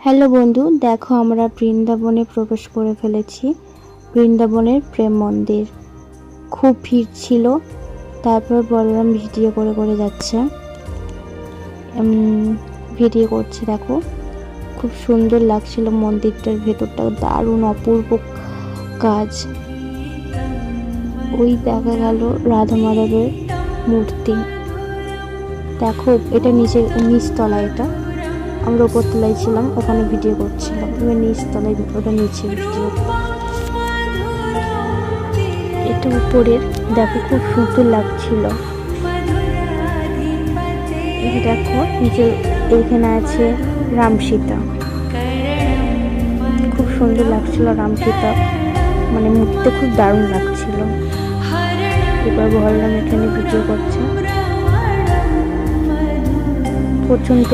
Hello বন্ধু, দেখো আমরা বৃন্দাবনে প্রবেশ করে ফেলেছি। বৃন্দাবনের প্রেম মন্দির, খুব ভিড় ছিল। তারপর বলরাম ভিডিও করে করে যাচ্ছে, ভিডিও করছে। দেখো খুব সুন্দর লাগছিল মন্দিরটার ভেতরটা, দারুণ অপূর্ব কাজ। ওই দেখা গেল রাধা মাধবের মূর্তি। দেখো এটা নিচতলায়, এটা আমরা উপর তলায় ছিলাম, ওখানে ভিডিও করছিলাম। এবার নিচতলায়, ওটা নিচে ভিডিও। এটা উপরের, দেখো খুব সুন্দর লাগছিল। এই দেখো নিচে এখানে আছে রাম সীতা, খুব সুন্দর লাগছিল রাম সীতা, মানে মূর্তিতে খুব দারুণ লাগছিল। এবার বলরাম এখানে ভিডিও করছে। পর্যন্ত